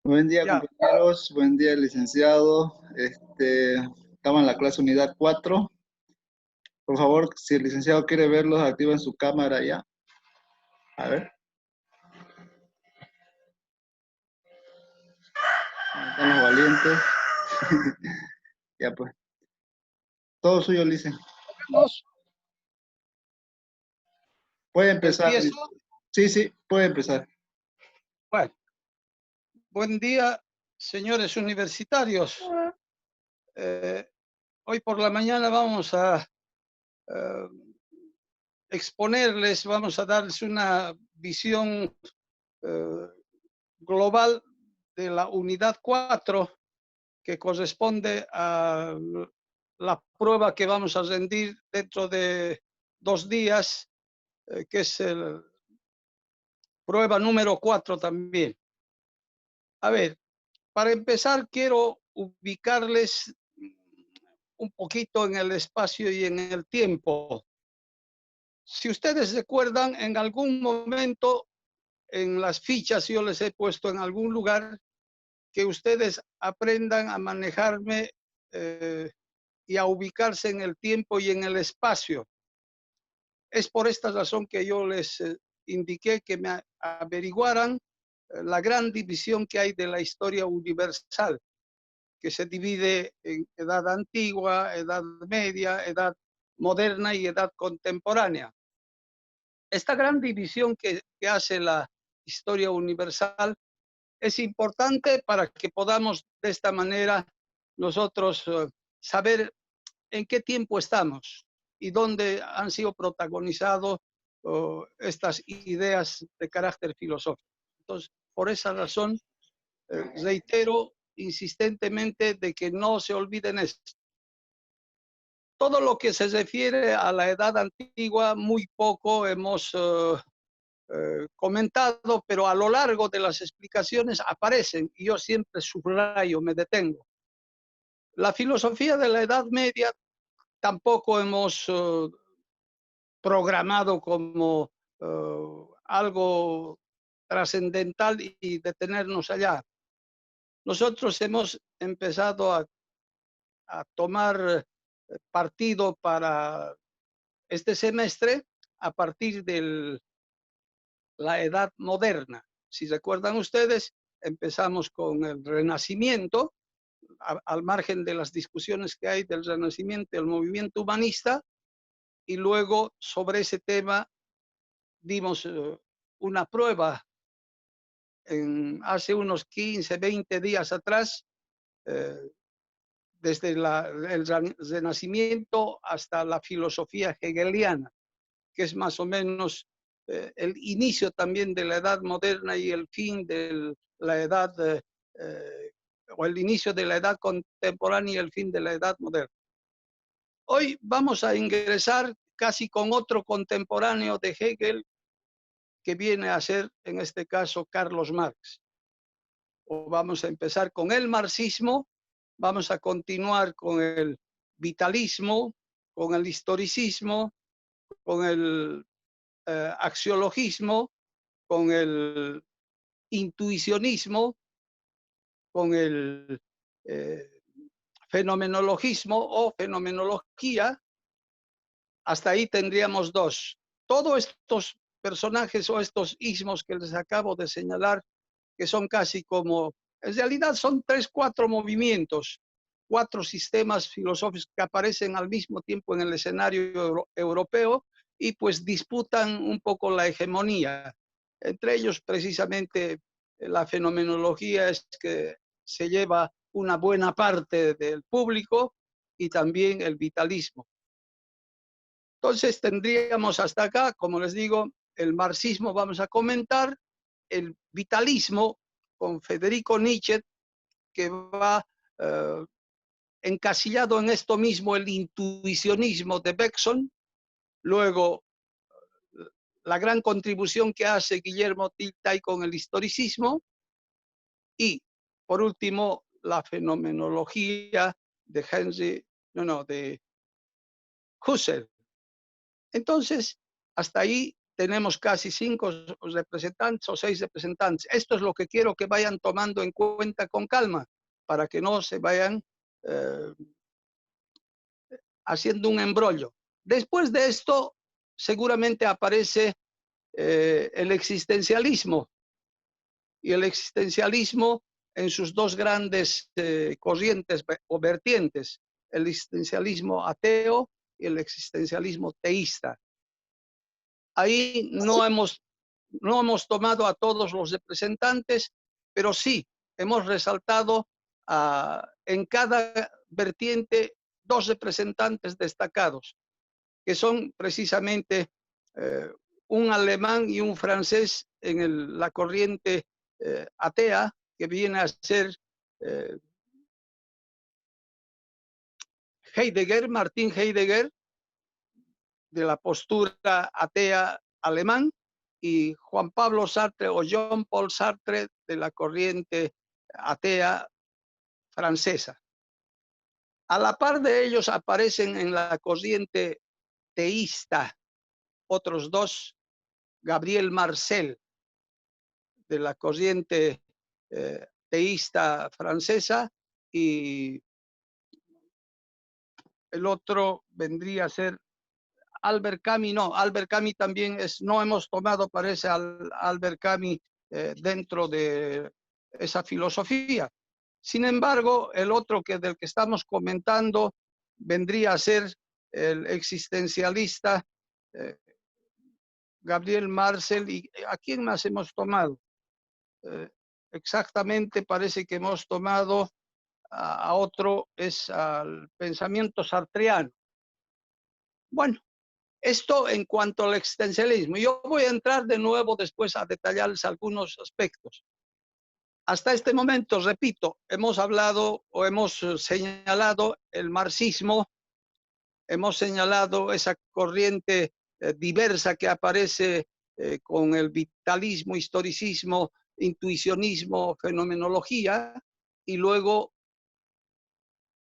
Buen día, Ya, compañeros. Buen día, licenciado. Estamos en la clase unidad 4. Por favor, si el licenciado quiere verlos, activen su cámara ya. A ver, ahí están los valientes. Ya pues, todo suyo, lice. vamos, Puede empezar. empiezo. Sí, sí, puede empezar. Bueno, buen día, señores universitarios. Eh, Hoy por la mañana vamos a eh, exponerles, vamos a darles una visión eh, global de la unidad 4 que corresponde a la prueba que vamos a rendir dentro de 2 días, que es el prueba número 4 también. A ver, para empezar, quiero ubicarles un poquito en el espacio y en el tiempo. Si ustedes recuerdan, en algún momento en las fichas yo les he puesto en algún lugar que ustedes aprendan a manejarme y a ubicarse en el tiempo y en el espacio. Es por esta razón que yo les indiqué que me averiguaran la gran división que hay de la historia universal, que se divide en edad antigua, edad media, edad moderna y edad contemporánea. Esta gran división que hace la historia universal es importante para que podamos de esta manera nosotros saber en qué tiempo estamos y dónde han sido protagonizados estas ideas de carácter filosófico. Entonces, por esa razón, reitero insistentemente de que no se olviden esto. Todo lo que se refiere a la edad antigua, muy poco hemos comentado, pero a lo largo de las explicaciones aparecen y yo siempre subrayo, me detengo. La filosofía de la Edad Media tampoco hemos programado como algo trascendental y detenernos allá. Nosotros hemos empezado a tomar partido para este semestre a partir de la edad moderna. Si recuerdan ustedes, empezamos con el Renacimiento, al margen de las discusiones que hay del Renacimiento y el movimiento humanista, y luego sobre ese tema dimos una prueba hace unos 15, 20 días atrás, eh, desde el Renacimiento hasta la filosofía hegeliana, que es más o menos el inicio también de la edad moderna y el fin de la edad, o el inicio de la edad contemporánea y el fin de la edad moderna. Hoy vamos a ingresar casi con otro contemporáneo de Hegel, que viene a ser, en este caso, Carlos Marx. O vamos a empezar con el marxismo, vamos a continuar con el vitalismo, con el historicismo, con el axiologismo, con el intuicionismo, con el eh, fenomenologismo o fenomenología. Hasta ahí tendríamos dos. Todos estos personajes o estos ismos que les acabo de señalar, que son casi como, en realidad son 3, 4 movimientos, 4 sistemas filosóficos que aparecen al mismo tiempo en el escenario europeo y pues disputan un poco la hegemonía. Entre ellos, precisamente, la fenomenología es que se lleva una buena parte del público y también el vitalismo. Entonces tendríamos hasta acá, como les digo, el marxismo vamos a comentar, el vitalismo con Federico Nietzsche, que va encasillado en esto mismo, el intuicionismo de Bergson, luego la gran contribución que hace Guillermo Tiltai con el historicismo y, por último, la fenomenología de Husserl. Entonces, hasta ahí tenemos casi 5 representantes o 6 representantes. Esto es lo que quiero que vayan tomando en cuenta con calma, para que no se vayan haciendo un embrollo. Después de esto, seguramente aparece el existencialismo, y el existencialismo en sus dos grandes corrientes o vertientes, el existencialismo ateo y el existencialismo teísta. Ahí no hemos tomado a todos los representantes, pero sí hemos resaltado en cada vertiente 2 representantes destacados, que son precisamente un alemán y un francés en la corriente atea, que viene a ser Heidegger, Martin Heidegger, de la postura atea alemán, y Juan Pablo Sartre o Jean Paul Sartre de la corriente atea francesa. A la par de ellos aparecen en la corriente teísta otros 2, Gabriel Marcel, de la corriente teísta francesa, y el otro vendría a ser Albert Camus. No, Albert Camus también no hemos tomado, parece, Albert Camus dentro de esa filosofía. Sin embargo, el otro del que estamos comentando vendría a ser el existencialista Gabriel Marcel. ¿Y a quién más hemos tomado? Exactamente, parece que hemos tomado a otro, es al pensamiento sartreano. Bueno, esto en cuanto al existencialismo. Yo voy a entrar de nuevo después a detallarles algunos aspectos. Hasta este momento, repito, hemos hablado o hemos señalado el marxismo, hemos señalado esa corriente diversa que aparece con el vitalismo, historicismo, intuicionismo, fenomenología, y luego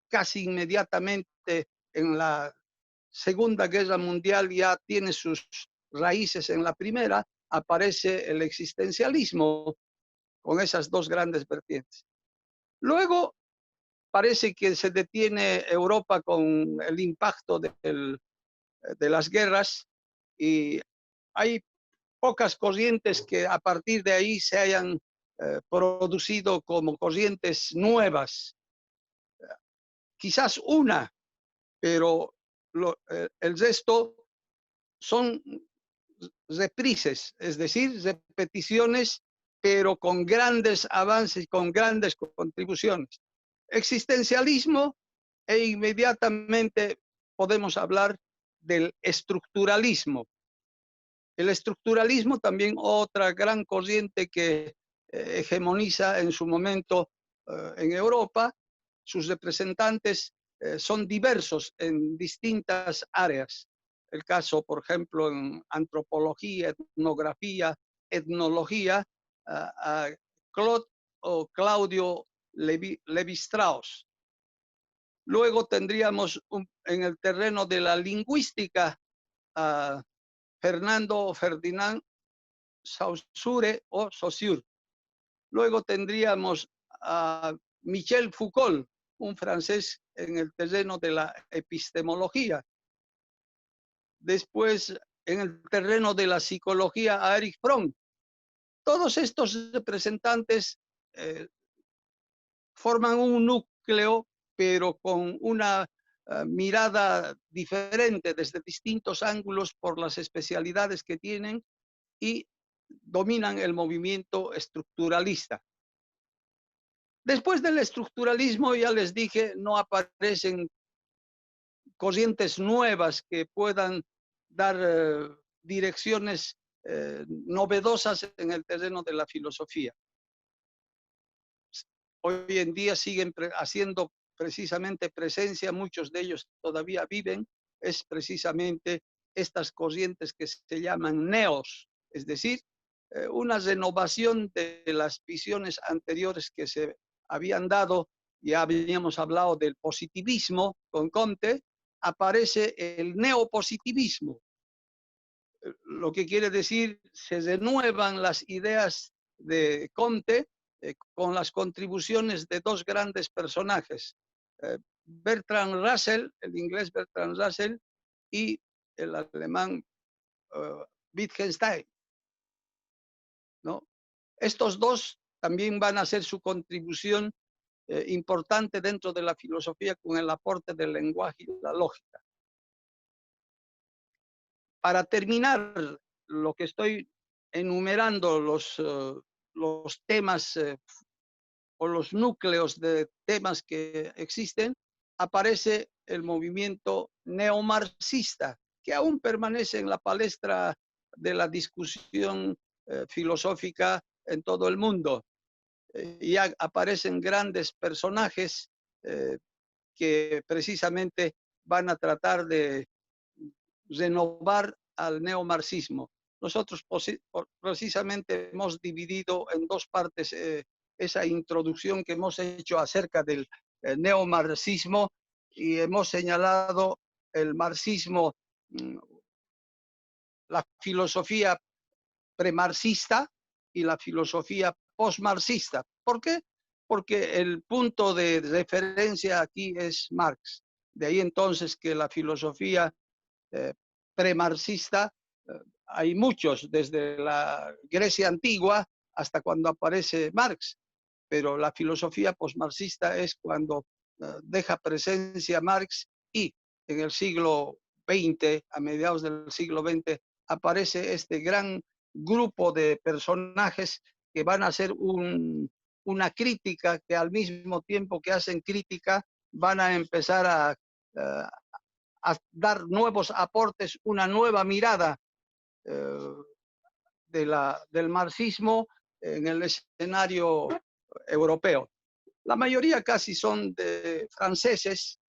casi inmediatamente en la Segunda Guerra Mundial, ya tiene sus raíces en la primera, aparece el existencialismo con esas 2 grandes vertientes. Luego parece que se detiene Europa con el impacto de las guerras, y hay pocas corrientes que a partir de ahí se hayan producido como corrientes nuevas. Quizás una, pero el resto son reprises, es decir, repeticiones, pero con grandes avances, con grandes contribuciones. Existencialismo, e inmediatamente podemos hablar del estructuralismo. El estructuralismo también otra gran corriente que hegemoniza en su momento en Europa. Sus representantes son diversos en distintas áreas. El caso, por ejemplo, en antropología, etnografía, etnología, a Claude o Claudio Levi-Strauss. Luego tendríamos en el terreno de la lingüística a Fernando Ferdinand Saussure o Saussure. Luego tendríamos a Michel Foucault, un francés, en el terreno de la epistemología. Después, en el terreno de la psicología, a Erich Fromm. Todos estos representantes forman un núcleo, pero con una mirada diferente desde distintos ángulos por las especialidades que tienen, y dominan el movimiento estructuralista. Después del estructuralismo, ya les dije, no aparecen corrientes nuevas que puedan dar direcciones novedosas en el terreno de la filosofía. Hoy en día siguen haciendo precisamente presencia, muchos de ellos todavía viven, es precisamente estas corrientes que se llaman neos, es decir, una renovación de las visiones anteriores que se habían dado. Ya habíamos hablado del positivismo con Comte, aparece el neopositivismo. lo que quiere decir, se renuevan las ideas de Comte con las contribuciones de dos grandes personajes, Bertrand Russell, el inglés Bertrand Russell, y el alemán Wittgenstein, ¿no? Estos dos también van a hacer su contribución importante dentro de la filosofía con el aporte del lenguaje y la lógica. Para terminar, lo que estoy enumerando, los temas o los núcleos de temas que existen, aparece el movimiento neomarxista, que aún permanece en la palestra de la discusión filosófica en todo el mundo. Ya aparecen grandes personajes que precisamente van a tratar de renovar al neomarxismo. Nosotros precisamente hemos dividido en dos partes esa introducción que hemos hecho acerca del neomarxismo y hemos señalado el marxismo, la filosofía premarxista y la filosofía postmarxista. ¿Por qué? Porque el punto de referencia aquí es Marx. De ahí entonces que la filosofía premarxista, hay muchos, desde la Grecia antigua hasta cuando aparece Marx, pero la filosofía postmarxista es cuando deja presencia Marx y en el siglo XX, a mediados del siglo XX, aparece este gran grupo de personajes que van a hacer una crítica, que al mismo tiempo que hacen crítica van a empezar a dar nuevos aportes, una nueva mirada del marxismo en el escenario europeo. La mayoría casi son de franceses.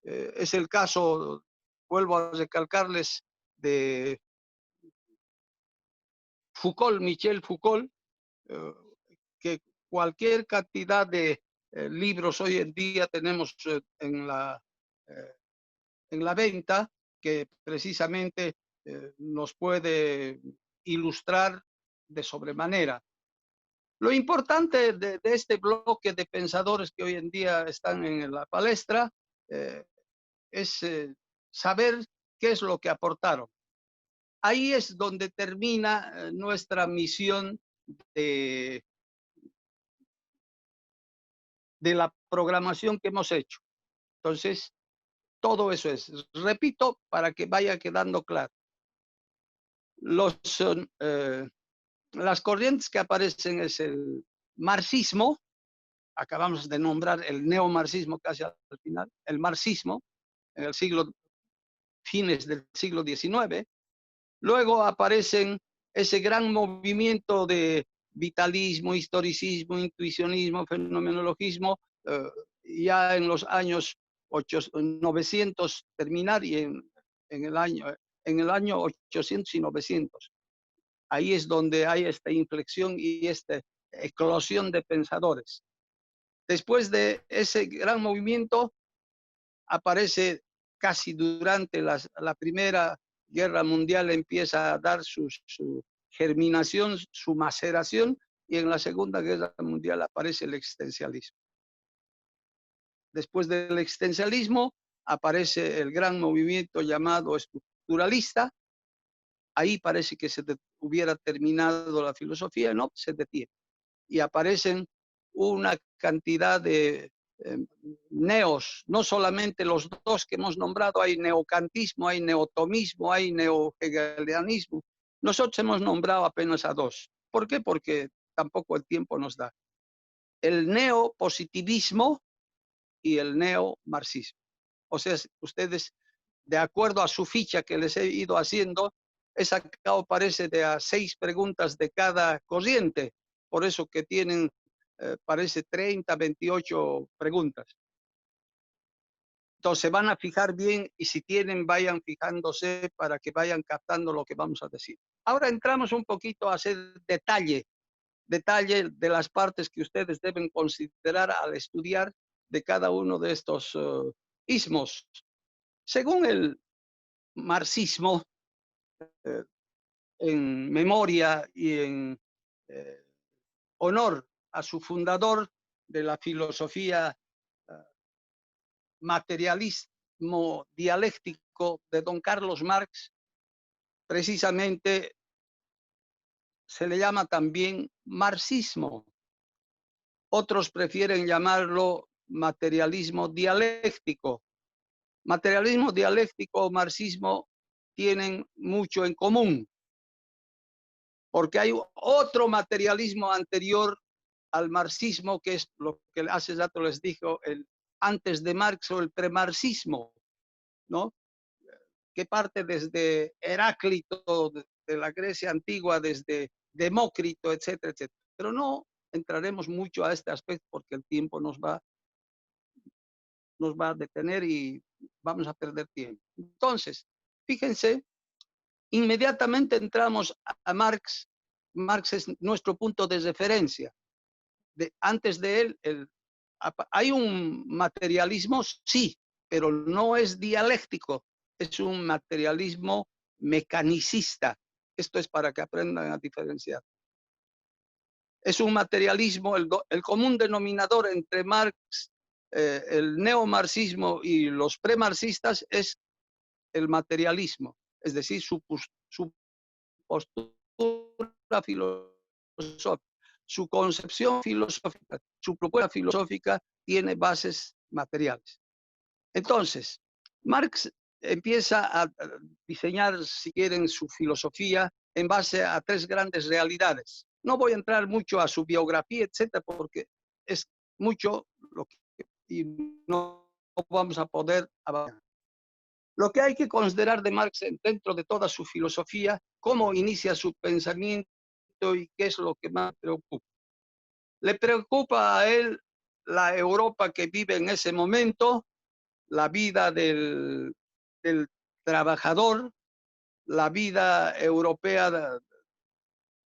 Es el caso, vuelvo a recalcarles, de Foucault, Michel Foucault, que cualquier cantidad de libros hoy en día tenemos en la venta, que precisamente nos puede ilustrar de sobremanera. Lo importante de este bloque de pensadores que hoy en día están en la palestra es saber qué es lo que aportaron. Ahí es donde termina nuestra misión de la programación que hemos hecho. Entonces, todo eso es. Repito, para que vaya quedando claro. Las corrientes que aparecen es el marxismo, acabamos de nombrar el neomarxismo casi al final, el marxismo, en el fines del siglo XIX. Luego aparecen ese gran movimiento de vitalismo, historicismo, intuicionismo, fenomenologismo, ya en los años 900 terminar y en el año 800 y 900. Ahí es donde hay esta inflexión y esta eclosión de pensadores. Después de ese gran movimiento aparece casi durante la Primera Guerra Mundial, empieza a dar su germinación, su maceración, y en la Segunda Guerra Mundial aparece el existencialismo. Después del existencialismo aparece el gran movimiento llamado estructuralista. Ahí parece que se hubiera terminado la filosofía, no, se detiene. Y aparecen una cantidad de neos, no solamente los dos que hemos nombrado, hay neocantismo, hay neotomismo, hay neohegelianismo. Nosotros hemos nombrado apenas a dos. ¿Por qué? Porque tampoco el tiempo nos da. El neopositivismo y el neomarxismo. O sea, ustedes, de acuerdo a su ficha que les he ido haciendo, he sacado, parece, de a 6 preguntas de cada corriente. Por eso que tienen, parece, 30, 28 preguntas. Entonces van a fijar bien y si tienen, vayan fijándose para que vayan captando lo que vamos a decir. Ahora entramos un poquito a hacer detalle de las partes que ustedes deben considerar al estudiar de cada uno de estos ismos. Según el marxismo, en memoria y en honor a su fundador de la filosofía materialismo dialéctico de don Carlos Marx, precisamente se le llama también marxismo. Otros prefieren llamarlo materialismo dialéctico. Materialismo dialéctico o marxismo tienen mucho en común, porque hay otro materialismo anterior al marxismo, que es lo que hace rato les dijo, el antes de Marx o el premarxismo, ¿no? Que parte desde Heráclito, de la Grecia antigua, desde Demócrito, etcétera, etcétera. Pero no entraremos mucho a este aspecto porque el tiempo nos va a detener y vamos a perder tiempo. Entonces, fíjense, inmediatamente entramos a Marx. Marx es nuestro punto de referencia. Antes de él, hay un materialismo, sí, pero no es dialéctico, es un materialismo mecanicista. Esto es para que aprendan a diferenciar. Es un materialismo, el común denominador entre Marx, el neomarxismo y los premarxistas es el materialismo, es decir, su postura filosófica, su concepción filosófica, su propuesta filosófica tiene bases materiales. Entonces, Marx empieza a diseñar, si quieren, su filosofía en base a tres grandes realidades. No voy a entrar mucho a su biografía, etcétera, porque es mucho lo que y no vamos a poder avanzar. Lo que hay que considerar de Marx dentro de toda su filosofía, cómo inicia su pensamiento y qué es lo que más preocupa. Le preocupa a él la Europa que vive en ese momento, la vida del trabajador, la vida europea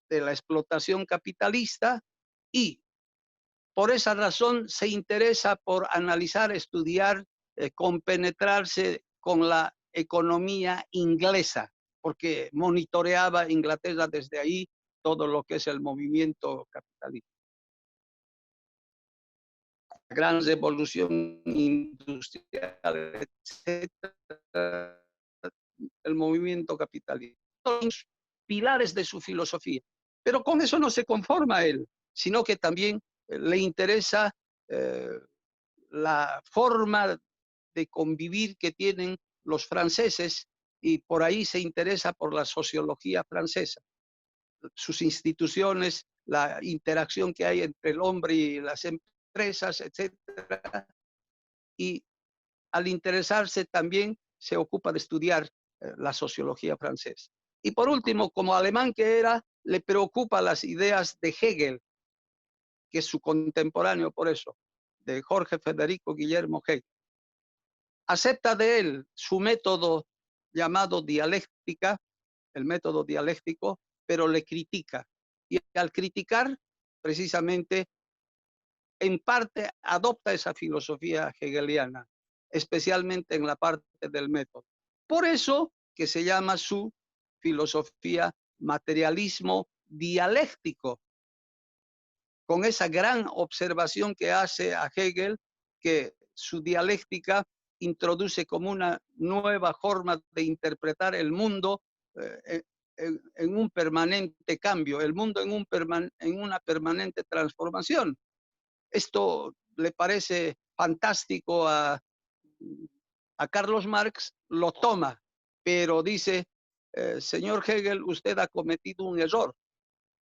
de la explotación capitalista, y por esa razón se interesa por analizar, estudiar, compenetrarse con la economía inglesa, porque monitoreaba Inglaterra desde ahí todo lo que es el movimiento capitalista. La gran revolución industrial, etcétera, el movimiento capitalista. Son los pilares de su filosofía. Pero con eso no se conforma él, sino que también le interesa la forma de convivir que tienen los franceses y por ahí se interesa por la sociología francesa, sus instituciones, la interacción que hay entre el hombre y las empresas, etcétera. Y al interesarse también se ocupa de estudiar la sociología francesa. Y por último, como alemán que era, le preocupa las ideas de Hegel, que es su contemporáneo por eso, de Jorge Federico Guillermo Hegel. Acepta de él su método llamado dialéctica, el método dialéctico, pero le critica. Y al criticar, precisamente, en parte adopta esa filosofía hegeliana, especialmente en la parte del método. Por eso que se llama su filosofía materialismo dialéctico, con esa gran observación que hace a Hegel, que su dialéctica introduce como una nueva forma de interpretar el mundo en un permanente cambio, el mundo en una permanente transformación. Esto le parece fantástico a Carlos Marx, lo toma, pero dice, señor Hegel, usted ha cometido un error,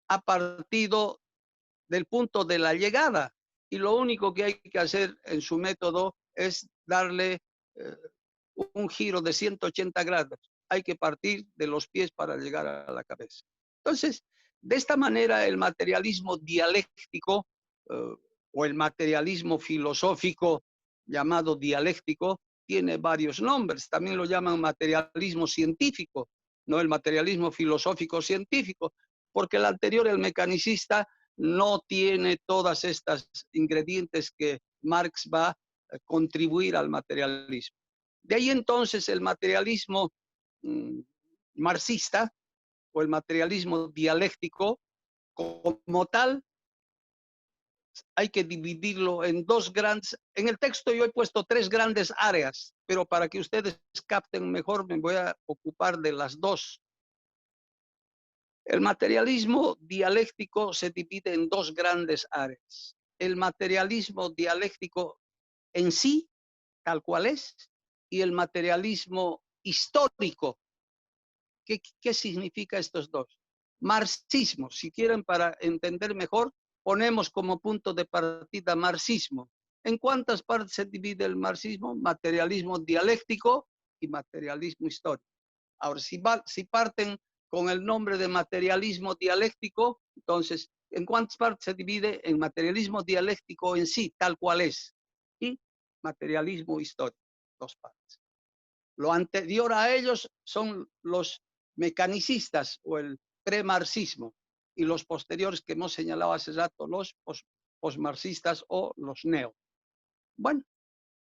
ha partido del punto de la llegada y lo único que hay que hacer en su método es darle un giro de 180 grados. Hay que partir de los pies para llegar a la cabeza. Entonces, de esta manera el materialismo dialéctico o el materialismo filosófico llamado dialéctico tiene varios nombres. También lo llaman materialismo científico, no el materialismo filosófico científico, porque el anterior, el mecanicista, no tiene todas estas ingredientes que Marx va a contribuir al materialismo. De ahí entonces el materialismo marxista o el materialismo dialéctico, como tal, hay que dividirlo en dos grandes, en el texto yo he puesto tres grandes áreas, pero para que ustedes capten mejor me voy a ocupar de las dos. El materialismo dialéctico se divide en dos grandes áreas. El materialismo dialéctico en sí, tal cual es, y el materialismo histórico. ¿Qué significa estos dos? Marxismo, si quieren para entender mejor, ponemos como punto de partida marxismo. ¿En cuántas partes se divide el marxismo? Materialismo dialéctico y materialismo histórico. Ahora, si parten con el nombre de materialismo dialéctico, entonces, ¿en cuántas partes se divide? En materialismo dialéctico en sí, tal cual es, y materialismo histórico, dos partes. Lo anterior a ellos son los mecanicistas o el premarxismo, y los posteriores que hemos señalado hace rato, los posmarxistas o los neo. Bueno,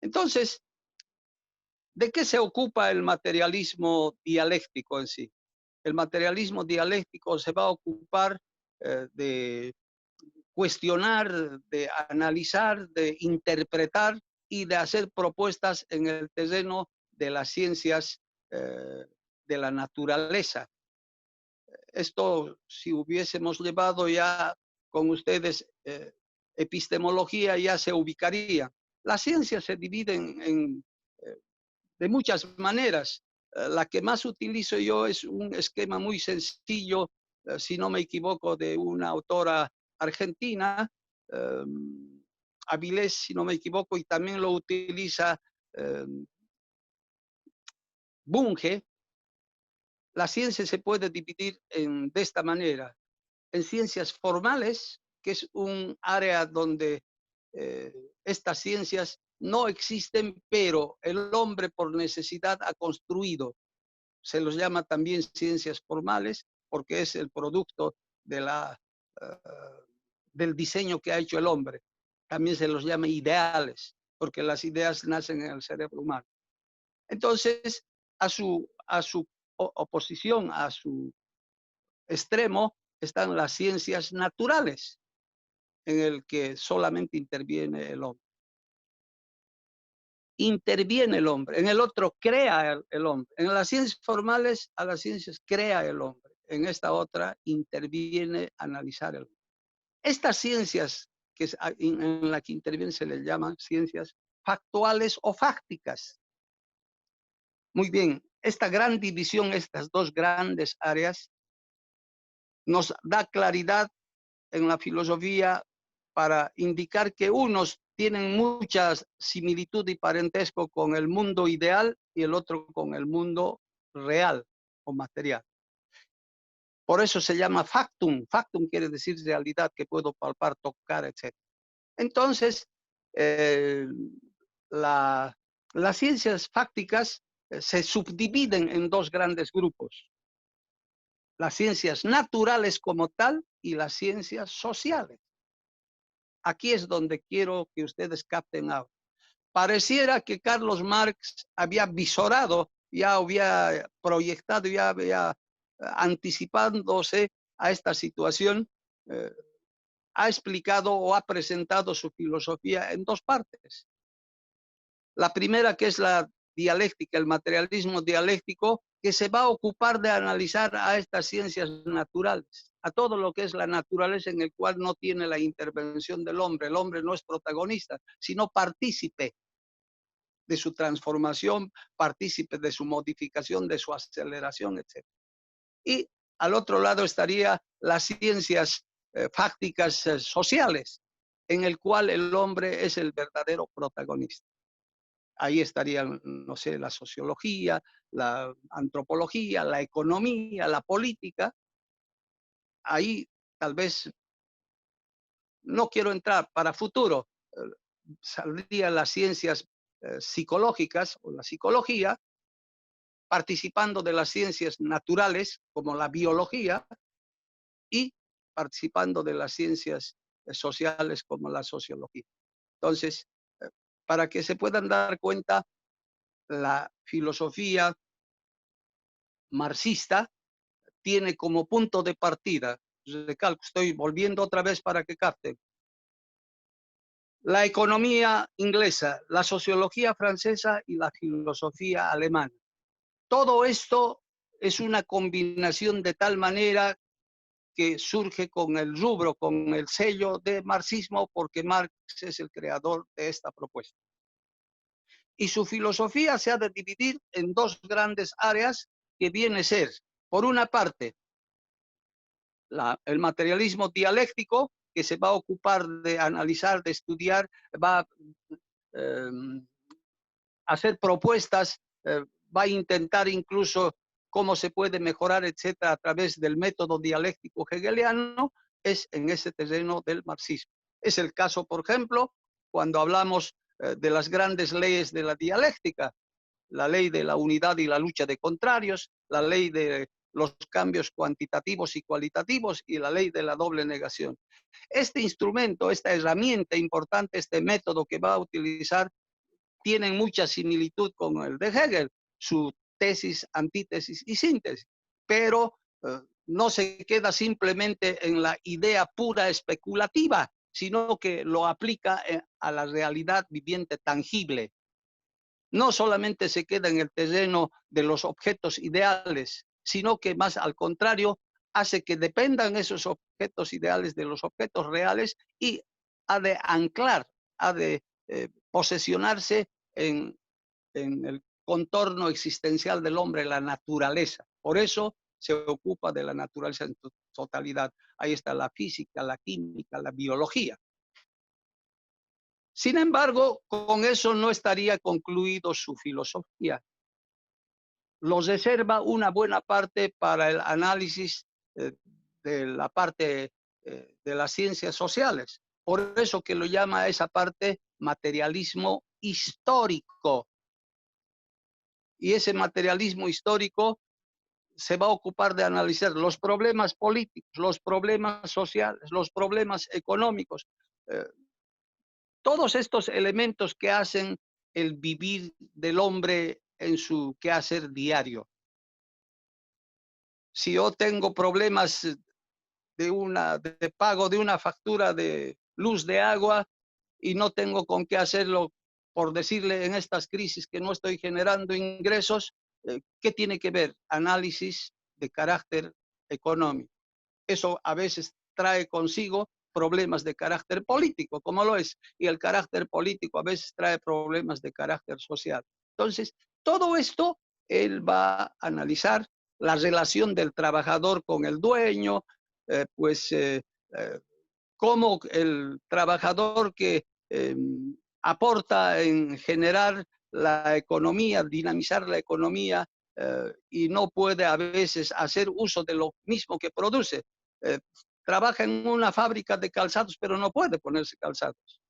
entonces, ¿de qué se ocupa el materialismo dialéctico en sí? El materialismo dialéctico se va a ocupar de cuestionar, de analizar, de interpretar y de hacer propuestas en el terreno de las ciencias de la naturaleza. Esto, si hubiésemos llevado ya con ustedes epistemología, ya se ubicaría. Las ciencias se dividen de muchas maneras. La que más utilizo yo es un esquema muy sencillo, si no me equivoco, de una autora argentina, Avilés, si no me equivoco, y también lo utiliza Bunge. La ciencia se puede dividir de esta manera: en ciencias formales, que es un área donde estas ciencias no existen, pero el hombre por necesidad ha construido. Se los llama también ciencias formales porque es el producto de del diseño que ha hecho el hombre. También se los llama ideales porque las ideas nacen en el cerebro humano. Entonces, a su oposición, a su extremo, están las ciencias naturales, en el que solamente interviene el hombre. Interviene el hombre, en el otro crea el hombre. En las ciencias formales, a las ciencias crea el hombre. En esta otra interviene analizar el hombre. Estas ciencias en las que interviene se les llaman ciencias factuales o fácticas. Muy bien, esta gran división, estas dos grandes áreas, nos da claridad en la filosofía para indicar que unos tienen mucha similitud y parentesco con el mundo ideal y el otro con el mundo real o material. Por eso se llama factum. Factum quiere decir realidad que puedo palpar, tocar, etc. Entonces, las ciencias fácticas se subdividen en dos grandes grupos: las ciencias naturales como tal y las ciencias sociales. Aquí es donde quiero que ustedes capten algo. Pareciera que Carlos Marx había visorado, ya había proyectado, ya había anticipándose a esta situación, ha explicado o ha presentado su filosofía en dos partes. La primera, que es la dialéctica, el materialismo dialéctico, que se va a ocupar de analizar a estas ciencias naturales, a todo lo que es la naturaleza, en el cual no tiene la intervención del hombre. El hombre no es protagonista, sino partícipe de su transformación, partícipe de su modificación, de su aceleración, etc. Y al otro lado estaría las ciencias fácticas sociales, en el cual el hombre es el verdadero protagonista. Ahí estarían, no sé, la sociología, la antropología, la economía, la política. Ahí tal vez, no quiero entrar para futuro, saldrían las ciencias psicológicas o la psicología, participando de las ciencias naturales como la biología y participando de las ciencias sociales como la sociología. Entonces, para que se puedan dar cuenta, la filosofía marxista tiene como punto de partida, recalco, estoy volviendo otra vez para que capten, la economía inglesa, la sociología francesa y la filosofía alemana. Todo esto es una combinación de tal manera que surge con el rubro, con el sello de marxismo, porque Marx es el creador de esta propuesta. Y su filosofía se ha de dividir en dos grandes áreas que viene a ser, por una parte, el materialismo dialéctico, que se va a ocupar de analizar, de estudiar, va eh, a hacer propuestas, va a intentar incluso cómo se puede mejorar, etcétera, a través del método dialéctico hegeliano, es en ese terreno del marxismo. Es el caso, por ejemplo, cuando hablamos de las grandes leyes de la dialéctica, la ley de la unidad y la lucha de contrarios, la ley de los cambios cuantitativos y cualitativos y la ley de la doble negación. Este instrumento, esta herramienta importante, este método que va a utilizar, tienen mucha similitud con el de Hegel, su tesis, antítesis y síntesis, pero no se queda simplemente en la idea pura especulativa, sino que lo aplica a la realidad viviente tangible. No solamente se queda en el terreno de los objetos ideales, sino que más al contrario hace que dependan esos objetos ideales de los objetos reales y ha de anclar, ha de posesionarse en el contorno existencial del hombre, la naturaleza. Por eso se ocupa de la naturaleza en su totalidad. Ahí está la física, la química, la biología. Sin embargo, con eso no estaría concluido su filosofía. Lo reserva una buena parte para el análisis de la parte de las ciencias sociales. Por eso que lo llama a esa parte materialismo histórico. Y ese materialismo histórico se va a ocupar de analizar los problemas políticos, los problemas sociales, los problemas económicos, todos estos elementos que hacen el vivir del hombre en su quehacer diario. Si yo tengo problemas de pago de una factura de luz, de agua, y no tengo con qué hacerlo, por decirle en estas crisis que no estoy generando ingresos, ¿qué tiene que ver? Análisis de carácter económico. Eso a veces trae consigo problemas de carácter político, como lo es, y el carácter político a veces trae problemas de carácter social. Entonces, todo esto él va a analizar la relación del trabajador con el dueño, cómo el trabajador que aporta en generar la economía, dinamizar la economía, y no puede a veces hacer uso de lo mismo que produce. Trabaja en una fábrica de calzados, pero no puede ponerse calzados.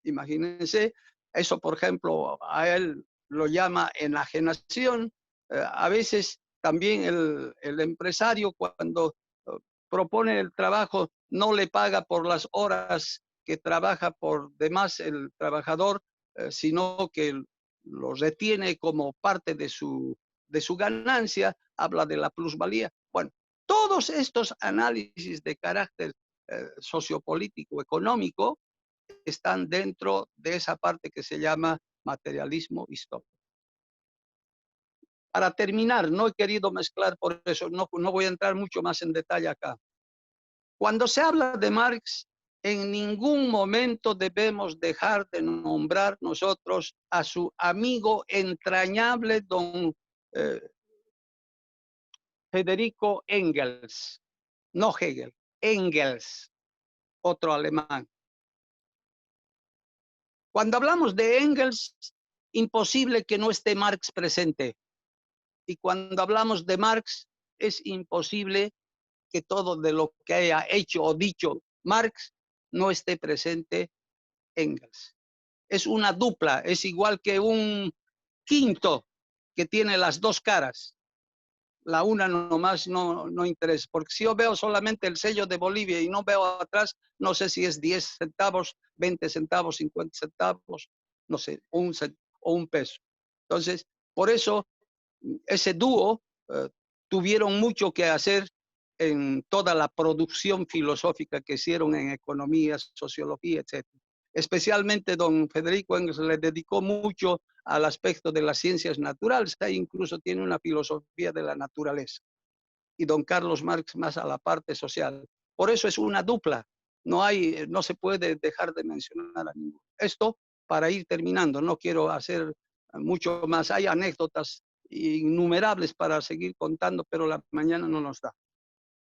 Imagínense, eso por ejemplo, a él lo llama enajenación. A veces también el empresario cuando propone el trabajo no le paga por las horas que trabaja por demás el trabajador, sino que lo retiene como parte de su ganancia, habla de la plusvalía. Bueno, todos estos análisis de carácter sociopolítico, económico, están dentro de esa parte que se llama materialismo histórico. Para terminar, no he querido mezclar, por eso no voy a entrar mucho más en detalle acá. Cuando se habla de Marx, en ningún momento debemos dejar de nombrar nosotros a su amigo entrañable, don Federico Engels, no Hegel, Engels, otro alemán. Cuando hablamos de Engels, imposible que no esté Marx presente. Y cuando hablamos de Marx, es imposible que todo de lo que haya hecho o dicho Marx no esté presente Engels. Es una dupla, es igual que un quinto que tiene las dos caras. La una nomás no interesa, porque si yo veo solamente el sello de Bolivia y no veo atrás, no sé si es 10 centavos, 20 centavos, 50 centavos, no sé, o un peso. Entonces, por eso ese dúo tuvieron mucho que hacer en toda la producción filosófica que hicieron en economía, sociología, etc. Especialmente don Federico Engels le dedicó mucho al aspecto de las ciencias naturales, e incluso tiene una filosofía de la naturaleza. Y don Carlos Marx más a la parte social. Por eso es una dupla. No se puede dejar de mencionar a ninguno. Esto para ir terminando. No quiero hacer mucho más. Hay anécdotas innumerables para seguir contando, pero la mañana no nos da.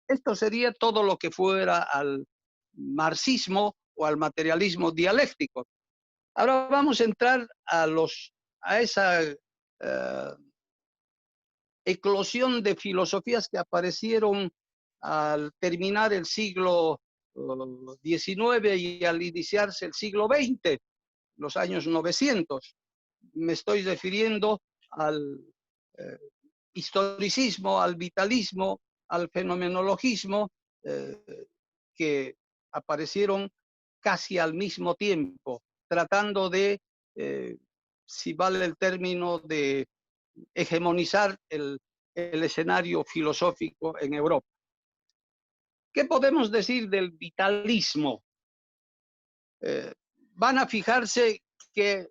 Esto sería todo lo que fuera al marxismo o al materialismo dialéctico. Ahora vamos a entrar a esa eclosión de filosofías que aparecieron al terminar el siglo XIX y al iniciarse el siglo XX, los años 900. Me estoy refiriendo al historicismo, al vitalismo, al fenomenologismo, que aparecieron casi al mismo tiempo, tratando de, si vale el término, de hegemonizar el escenario filosófico en Europa. ¿Qué podemos decir del vitalismo? Van a fijarse que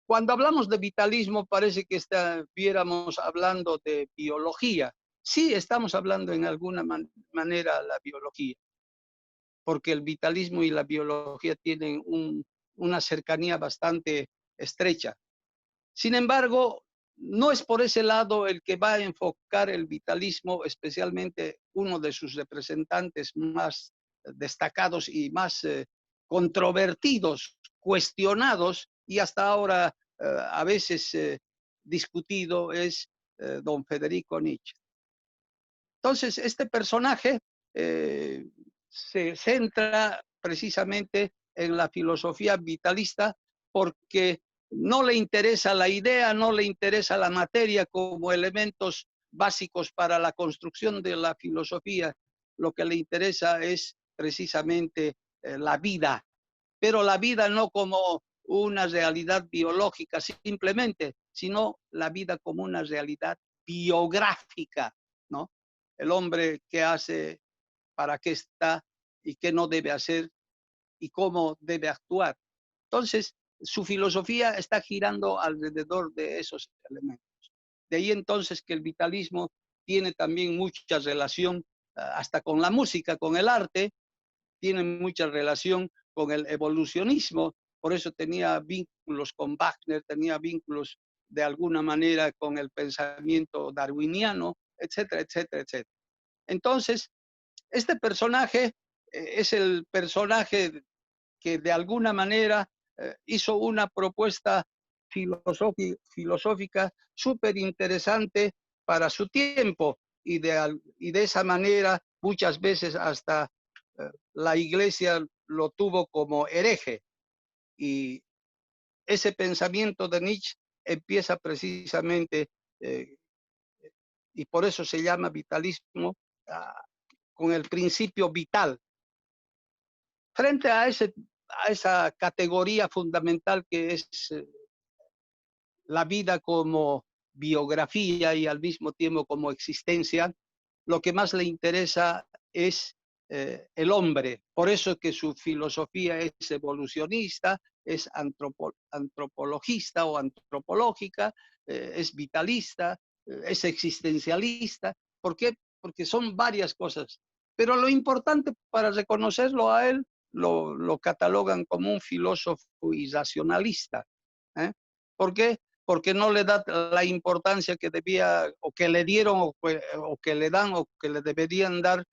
cuando hablamos de vitalismo parece que estuviéramos hablando de biología. Sí, estamos hablando en alguna manera de la biología, porque el vitalismo y la biología tienen una cercanía bastante estrecha. Sin embargo, no es por ese lado el que va a enfocar el vitalismo, especialmente uno de sus representantes más destacados y más controvertidos, cuestionados y hasta ahora a veces discutido, es don Federico Nietzsche. Entonces, este personaje se centra precisamente en la filosofía vitalista porque no le interesa la idea, no le interesa la materia como elementos básicos para la construcción de la filosofía. Lo que le interesa es precisamente la vida, pero la vida no como una realidad biológica simplemente, sino la vida como una realidad biográfica, ¿no? El hombre qué hace, para qué está y qué no debe hacer y cómo debe actuar. Entonces, su filosofía está girando alrededor de esos elementos. De ahí entonces que el vitalismo tiene también mucha relación hasta con la música, con el arte, tiene mucha relación con el evolucionismo, por eso tenía vínculos con Wagner, tenía vínculos de alguna manera con el pensamiento darwiniano, etcétera, etcétera, etcétera. Entonces, este personaje es el personaje que de alguna manera hizo una propuesta filosófica súper interesante para su tiempo y de esa manera muchas veces hasta la iglesia lo tuvo como hereje. Y ese pensamiento de Nietzsche empieza precisamente, y por eso se llama vitalismo, con el principio vital. Frente a esa categoría fundamental que es la vida como biografía y al mismo tiempo como existencia, lo que más le interesa es el hombre. Por eso que su filosofía es evolucionista, es antropologista o antropológica, es vitalista, es existencialista. ¿Por qué? Porque son varias cosas. Pero lo importante para reconocerlo a él, lo catalogan como un filósofo irracionalista. ¿Por qué? Porque no le da la importancia que debía, o que le dieron, o que le dan, o que le deberían dar,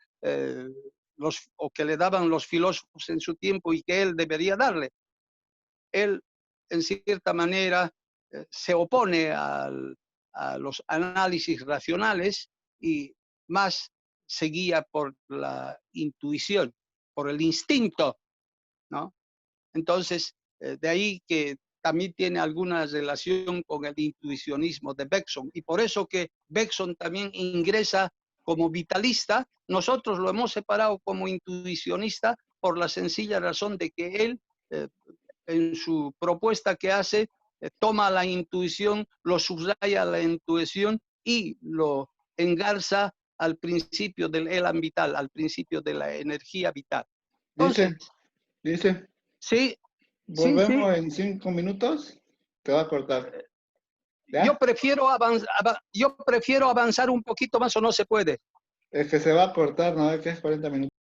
o que le daban los filósofos en su tiempo y que él debería darle. Él, en cierta manera, se opone a los análisis racionales y más se guía por la intuición, por el instinto, ¿no? Entonces, de ahí que también tiene alguna relación con el intuicionismo de Bergson. Y por eso que Bergson también ingresa como vitalista. Nosotros lo hemos separado como intuicionista por la sencilla razón de que él, en su propuesta que hace, toma la intuición, lo subraya la intuición y lo engarza al principio del elan vital, al principio de la energía vital. Dice, Entonces, dice, sí, sí, sí. volvemos en 5 minutos, te va a cortar. ¿Ya? Yo prefiero avanzar un poquito más o no se puede. Es que se va a cortar, ¿no? Es que es 40 minutos.